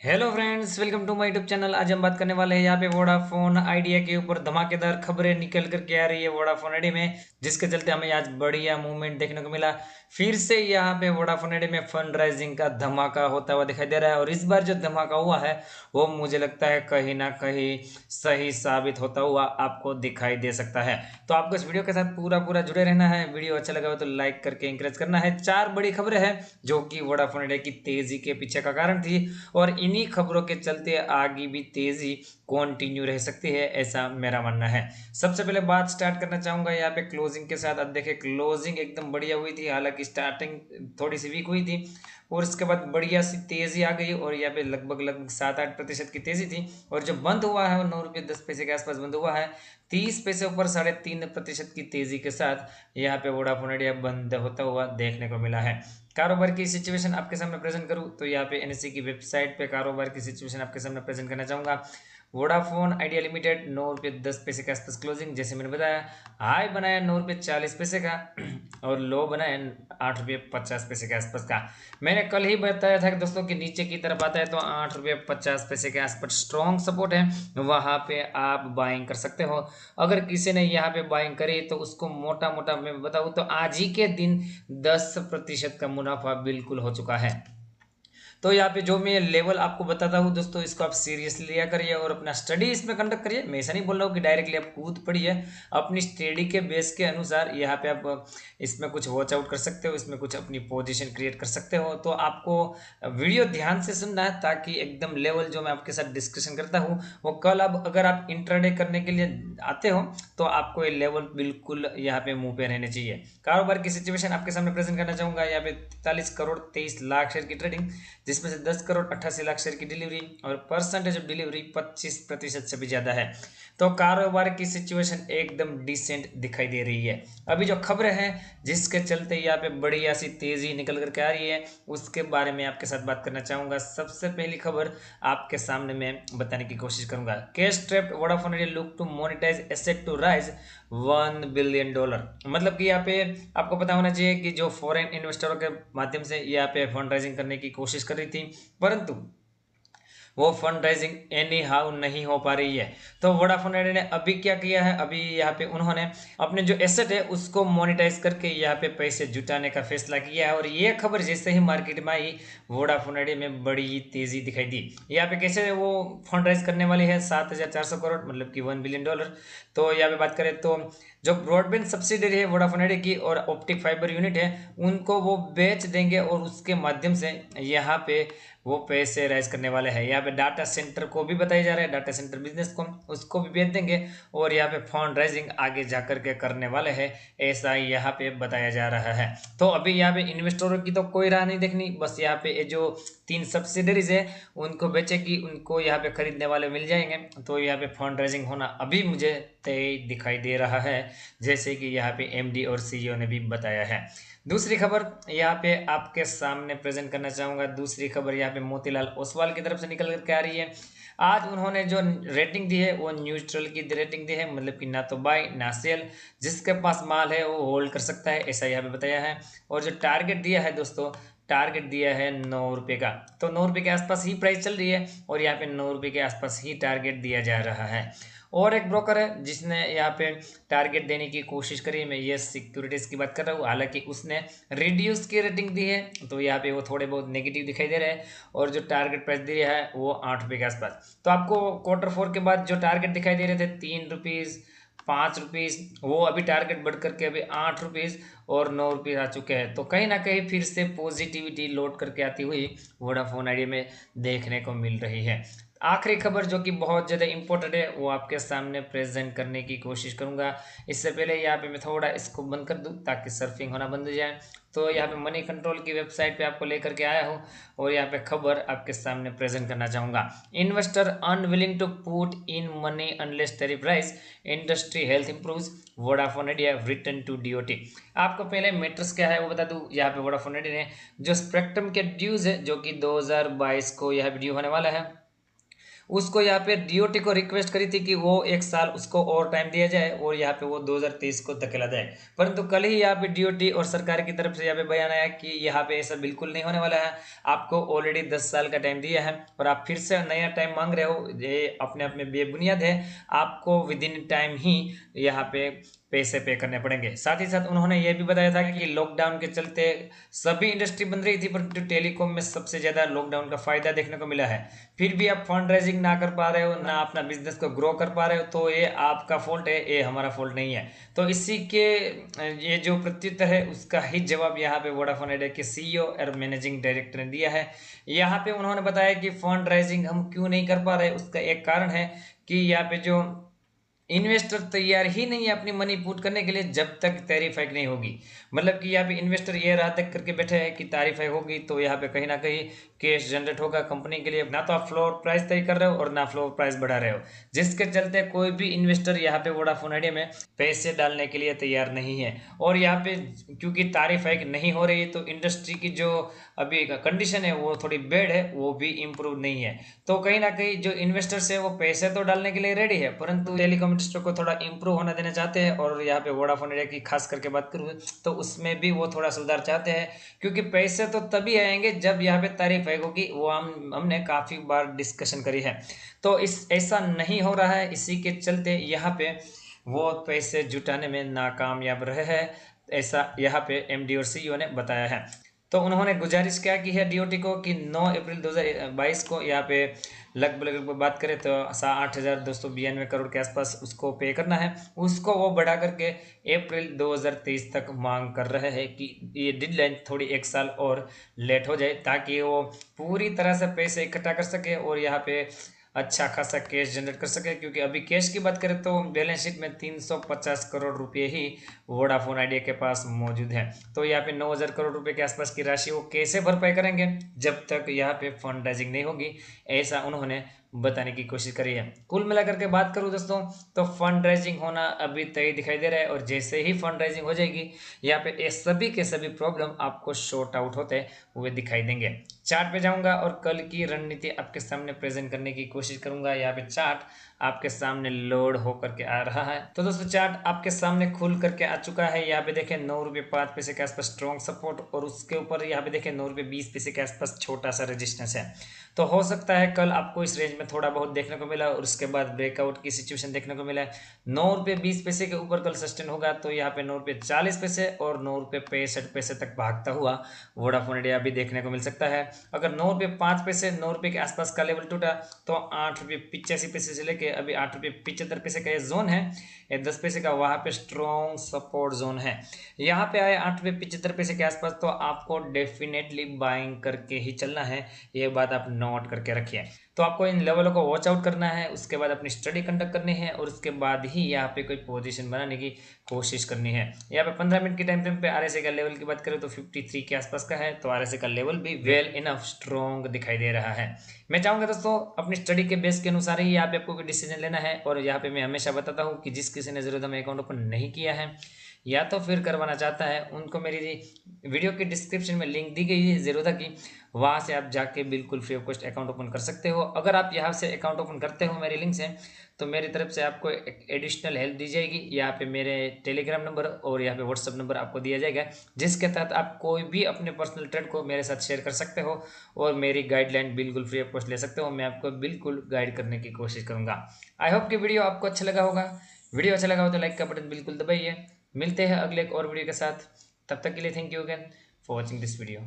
Hello friends, welcome to my YouTube channel. आज हम बात करने वाले हैं यहाँ पे वोडाफोन आइडिया के ऊपर धमाकेदार खबरें निकल करके आ रही है वोडाफोन आइडिया में, जिसके चलते हमें आज बढ़िया मूवमेंट देखने को मिला। फिर से यहाँ पे वोडाफोन आइडिया में फंड राइजिंग का धमाका होता हुआ दिखाई दे रहा है और इस बार जो धमाका हुआ है वो मुझे लगता है कहीं ना कहीं सही साबित होता हुआ आपको दिखाई दे सकता है। तो आपको इस वीडियो के साथ पूरा पूरा जुड़े रहना है। वीडियो अच्छा लगा हो तो लाइक करके इंकरेज करना है। चार बड़ी खबरें हैं जो कि वोडाफोन आइडिया की तेजी के पीछे का कारण थी और इन्हीं खबरों के चलते आगे भी तेजी कंटिन्यू रह सकती है, ऐसा मेरा मानना है। सबसे पहले बात स्टार्ट करना चाहूंगा यहाँ पे क्लोजिंग के साथ। अब देखिए क्लोजिंग एकदम बढ़िया हुई थी, हालांकि स्टार्टिंग थोड़ी सी वीक हुई थी और उसके बाद बढ़िया सी तेजी आ गई और यहाँ पे लगभग लगभग 7-8% की तेजी थी। और जो बंद हुआ है वो 9 रुपये 10 पैसे के आसपास बंद हुआ है। 30 पैसे ऊपर 3.5% की तेजी के साथ यहाँ पे वोडाफोन आइडिया बंद होता हुआ देखने को मिला है। कारोबार की सिचुएशन आपके सामने प्रेजेंट करूं तो यहाँ पे एनएससी की वेबसाइट पे कारोबार की सिचुएशन आपके सामने प्रेजेंट करना चाहूंगा। वोडाफोन आइडिया लिमिटेड 9 रुपये 10 पैसे के आसपास क्लोजिंग, जैसे मैंने बताया। हाई बनाया 9 रुपये 40 पैसे का और लो बनाया 8 रुपये 50 पैसे के आसपास का। मैंने कल ही बताया था कि दोस्तों कि नीचे की तरफ आता है तो 8 रुपये 50 पैसे के आसपास स्ट्रॉन्ग सपोर्ट है, वहां पे आप बाइंग कर सकते हो। अगर किसी ने यहाँ पे बाइंग करी तो उसको मोटा मोटा मैं बताऊँ तो आज ही के दिन 10% का मुनाफा बिल्कुल हो चुका है। तो यहाँ पे जो मैं लेवल आपको बताता हूँ दोस्तों, इसको आप सीरियसली लिया करिए और अपना स्टडी इसमें कंडक्ट करिए। मैं ऐसा नहीं बोल रहा हूँ कि डायरेक्टली आप कूद पड़िए, अपनी स्टडी के बेस के अनुसार यहाँ पे आप इसमें कुछ वॉच आउट कर सकते हो, इसमें कुछ अपनी पोजीशन क्रिएट कर सकते हो। तो आपको वीडियो ध्यान से सुनना है ताकि एकदम लेवल जो मैं आपके साथ डिस्कशन करता हूँ वो कल अब अगर आप इंट्राडे करने के लिए आते हो तो आपको ये लेवल बिल्कुल यहाँ पे मुंह पे रहने चाहिए। कारोबार की सिचुएशन आपके सामने प्रेजेंट करना चाहूंगा। यहाँ पे 43 करोड़ 23 लाख शेयर की ट्रेडिंग, जिसमें से 10 करोड़ 88 लाख शेयर की डिलीवरी और परसेंटेज ऑफ डिलीवरी 25% से भी ज्यादा है। तो कारोबार की सिचुएशन एकदम डिसेंट दिखाई दे रही है। अभी जो खबरें हैं जिसके चलते यहाँ पे बढ़िया सी तेजी निकल करके आ रही है उसके बारे में आपके साथ बात करना चाहूंगा। सबसे पहली खबर आपके सामने मैं बताने की कोशिश करूंगा। Cash trapped Vodafone Idea look to monetise asset to raise $1 billion. मतलब कि यहाँ पे आपको पता होना चाहिए कि जो फॉरेन इन्वेस्टरों के माध्यम से यहाँ पे फंड राइजिंग करने की कोशिश कर रही थी, परंतु वो फंड राइजिंग एनी हाउ नहीं हो पा रही है। तो वोडाफोन आइडिया ने अभी क्या किया है, अभी यहाँ पे उन्होंने अपने जो एसेट है उसको मोनेटाइज करके यहाँ पे पैसे जुटाने का फैसला किया है। और ये खबर जैसे ही मार्केट में आई वोडाफोन आइडिया में बड़ी तेजी दिखाई दी। यहाँ पे कैसे वो फंड राइज करने वाली है 7,400 करोड़, मतलब कि $1 बिलियन। तो यहाँ पे बात करें तो जो ब्रॉडबैंड सब्सिडरी है वोडाफोन आइडिया की और ऑप्टिक फाइबर यूनिट है उनको वो बेच देंगे और उसके माध्यम से यहाँ पे वो पैसे राइज करने वाले हैं। यहाँ पे डाटा सेंटर को भी बताया जा रहा है, डाटा सेंटर बिजनेस को उसको भी बेच देंगे और यहाँ पे फंड राइजिंग आगे जाकर के करने वाले हैं, ऐसा यहाँ पे बताया जा रहा है। तो अभी यहाँ पे इन्वेस्टरों की तो कोई राह नहीं देखनी, बस यहाँ पे ये जो 3 सब्सिडरीज है उनको बेचेगी, उनको यहाँ पे खरीदने वाले मिल जाएंगे। तो यहाँ पे फंड राइजिंग होना अभी मुझे तय दिखाई दे रहा है, जैसे कि यहाँ पे एमडी और सीईओ ने भी बताया है। दूसरी खबर यहाँ पे आपके सामने प्रेजेंट करना चाहूंगा। दूसरी खबर यहाँ पे मोतीलाल ओसवाल की तरफ से निकल करके आ रही है। आज उन्होंने जो रेटिंग दी है वो न्यूट्रल की रेटिंग दी है, मतलब कि ना तो बाय ना सेल, जिसके पास माल है वो होल्ड कर सकता है, ऐसा यहाँ पे बताया है। और जो टारगेट दिया है दोस्तों, टारगेट दिया है 9 रुपये का। तो 9 रुपये के आसपास ही प्राइस चल रही है और यहाँ पे 9 रुपये के आसपास ही टारगेट दिया जा रहा है। और एक ब्रोकर है जिसने यहाँ पे टारगेट देने की कोशिश करी, मैं ये सिक्योरिटीज की बात कर रहा हूँ, हालांकि उसने रिड्यूस की रेटिंग दी है तो यहाँ पे वो थोड़े बहुत नेगेटिव दिखाई दे रहे हैं और जो टारगेट प्राइस दिया है वो 8 रुपये के आसपास। तो आपको Q4 के बाद जो टारगेट दिखाई दे रहे थे 3 रुपीज़ 5 रुपीज़, वो अभी टारगेट बढ़ करके अभी 8 रुपीज़ और 9 रुपये आ चुके हैं। तो कहीं ना कहीं फिर से पॉजिटिविटी लौट करके आती हुई वोडाफोन आइडिया में देखने को मिल रही है। आखिरी खबर जो कि बहुत ज़्यादा इंपॉर्टेंट है वो आपके सामने प्रेजेंट करने की कोशिश करूंगा। इससे पहले यहाँ पे मैं थोड़ा इसको बंद कर दूं ताकि सर्फिंग होना बंद हो जाए। तो यहाँ पे मनी कंट्रोल की वेबसाइट पे आपको लेकर के आया हूँ और यहाँ पे खबर आपके सामने प्रेजेंट करना चाहूंगा। Investor unwilling to put in money unless tariff rise, industry health improves, Vodafone Idea return to DoT. आपको पहले मैटर्स क्या है वो बता दूं। यहाँ पे वोडाफोन आइडिया ने जो स्पेक्ट्रम के ड्यूज है जो कि 2022 को यह ड्यू होने वाला है उसको यहाँ पे डीओटी को रिक्वेस्ट करी थी कि वो 1 साल उसको और टाइम दिया जाए और यहाँ पे वो 2023 को धकेला जाए। परंतु कल ही यहाँ पे डीओटी और सरकार की तरफ से यहाँ पे बयान आया कि यहाँ पे ऐसा बिल्कुल नहीं होने वाला है, आपको ऑलरेडी 10 साल का टाइम दिया है और आप फिर से नया टाइम मांग रहे हो, ये अपने आप में बेबुनियाद है। आपको विद इन टाइम ही यहाँ पे पैसे पे करने पड़ेंगे। साथ ही साथ उन्होंने ये भी बताया था कि लॉकडाउन के चलते सभी इंडस्ट्री बंद रही थी, परंतु टेलीकॉम में सबसे ज्यादा लॉकडाउन का फायदा देखने को मिला है। फिर भी आप फंड रेजिंग ना कर पा रहे हो, ना अपना बिजनेस को ग्रो कर पा रहे हो, तो ये आपका फॉल्ट है, ये हमारा फॉल्ट नहीं है। तो इसी के ये जो प्रत्युत्तर है उसका ही जवाब यहाँ पे वोडाफोन आइडिया के सीईओ और मैनेजिंग डायरेक्टर ने दिया है। यहाँ पे उन्होंने बताया कि फंड राइजिंग हम क्यों नहीं कर पा रहे, उसका एक कारण है कि यहाँ पे जो इन्वेस्टर तैयार ही नहीं है अपनी मनी पुट करने के लिए जब तक टैरिफ हाइक नहीं होगी। मतलब कि यहाँ पे इन्वेस्टर ये राह तक करके बैठे हैं कि टैरिफ हाइक होगी तो यहाँ पे कहीं ना कहीं कैश जनरेट होगा कंपनी के लिए। ना तो आप फ्लोर प्राइस तय कर रहे हो और ना फ्लोर प्राइस बढ़ा रहे हो, जिसके चलते कोई भी इन्वेस्टर यहाँ पे वोडाफोन आइडिया में पैसे डालने के लिए तैयार नहीं है। और यहाँ पे क्योंकि टैरिफ हाइक नहीं हो रही है तो इंडस्ट्री की जो अभी कंडीशन है वो थोड़ी बेड है, वो भी इम्प्रूव नहीं है। तो कहीं ना कहीं जो इन्वेस्टर्स है वो पैसे तो डालने के लिए रेडी है, परंतु टेलीकॉम इंडस्ट्री को थोड़ा इम्प्रूव होना देना चाहते हैं। और यहाँ पे वोडाफोन आइडिया की खास करके बात करूँ तो उसमें भी वो थोड़ा सुधार चाहते हैं, क्योंकि पैसे तो तभी आएंगे जब यहाँ पे तारीफ आएगी होगी, वो हमने काफी बार डिस्कशन करी है। तो इस ऐसा नहीं हो रहा है, इसी के चलते यहाँ पे वो पैसे जुटाने में नाकामयाब रहे हैं, ऐसा यहाँ पे एमडी और सीईओ ने बताया है। तो उन्होंने गुजारिश क्या की है डीओटी को कि 9 अप्रैल 2022 को यहाँ पे लगभग बात करें तो 8,292 करोड़ के आसपास उसको पे करना है। उसको वो बढ़ा करके अप्रैल 2023 तक मांग कर रहे हैं कि ये डेडलाइन थोड़ी 1 साल और लेट हो जाए, ताकि वो पूरी तरह से पैसे इकट्ठा कर सके और यहाँ पे अच्छा खासा कैश जनरेट कर सके। क्योंकि अभी कैश की बात करें तो बैलेंस शीट में 350 करोड़ रुपए ही वोडाफोन आइडिया के पास मौजूद है। तो यहाँ पे 9,000 करोड़ रुपए के आसपास की राशि वो कैसे भरपाई करेंगे जब तक यहाँ पे फंड राइजिंग नहीं होगी, ऐसा उन्होंने बताने की कोशिश करी है। कुल मिलाकर के बात करूं दोस्तों तो फंड राइजिंग होना अभी तय दिखाई दे रहा है, और जैसे ही फंड राइजिंग हो जाएगी यहाँ पे ये सभी के सभी प्रॉब्लम आपको शॉर्ट आउट होते हुए दिखाई देंगे। चार्ट पे जाऊंगा और कल की रणनीति आपके सामने प्रेजेंट करने की कोशिश करूंगा। यहाँ पे चार्ट आपके सामने लोड होकर के आ रहा है। तो दोस्तों चार्ट आपके सामने खुल करके आ चुका है। यहाँ पे देखें 9 रुपये 5 पैसे के आसपास स्ट्रॉन्ग सपोर्ट, और उसके ऊपर यहाँ पे देखें 9 रुपये 20 पैसे के आसपास छोटा सा रेजिस्टेंस है। तो हो सकता है कल आपको इस रेंज में थोड़ा बहुत देखने को मिला और उसके बाद ब्रेकआउट की सिचुएशन देखने को मिला है। 9 रुपये 20 पैसे के ऊपर कल सस्टेन होगा तो यहाँ पे 9 रुपये 40 पैसे और 9 रुपये 65 पैसे तक भागता हुआ वोडाफोन आइडिया भी देखने को मिल सकता है। अगर 9 रुपये 5 पैसे 9 रुपये के आसपास का लेवल टूटा तो 8 रुपये 85 पैसे से लेके अभी 8 रुपये 75 पैसे का ये जोन है, ये 10 पैसे का वहां पे स्ट्रॉन्ग सपोर्ट जोन है। यहाँ पे आए 8 रुपये 75 पैसे के आसपास तो आपको डेफिनेटली बाइंग करके ही चलना है, ये बात आप नोट करके रखिए। तो आपको इन लेवलों को वॉच आउट करना है, उसके बाद अपनी स्टडी कंडक्ट करनी है और उसके बाद ही यहाँ पे कोई पोजीशन बनाने की कोशिश करनी है। यहाँ पे 15 मिनट की टाइम फ्रेम पे आरएसआई का लेवल की बात करें तो 53 के आसपास का है, तो आरएसआई का लेवल भी वेल इनफ स्ट्रॉन्ग दिखाई दे रहा है। मैं चाहूंगा दोस्तों अपनी स्टडी के बेस के अनुसार ही यहाँ पे आपको कोई डिसीजन लेना है। और यहाँ पे मैं हमेशा बताता हूँ कि जिस किसी ने जरूरत में अकाउंट ओपन नहीं किया है या तो फिर करवाना चाहता है, उनको मेरी वीडियो के डिस्क्रिप्शन में लिंक दी गई है ज़ेरोधा की, वहाँ से आप जाके बिल्कुल free of cost account open कर सकते हो। अगर आप यहाँ से अकाउंट ओपन करते हो मेरे लिंक से तो मेरी तरफ से आपको एक एडिशनल हेल्प दी जाएगी। यहाँ पे मेरे टेलीग्राम नंबर और यहाँ पे व्हाट्सअप नंबर आपको दिया जाएगा, जिसके तहत आप कोई भी अपने पर्सनल ट्रेड को मेरे साथ शेयर कर सकते हो और मेरी गाइडलाइन बिल्कुल फ्री ऑफ कॉस्ट ले सकते हो। मैं आपको बिल्कुल गाइड करने की कोशिश करूँगा। आई होप कि वीडियो आपको अच्छा लगा होगा। वीडियो अच्छा लगा हो तो लाइक का बटन बिल्कुल दबाइए। मिलते हैं अगले एक और वीडियो के साथ, तब तक के लिए thank you again for watching this video.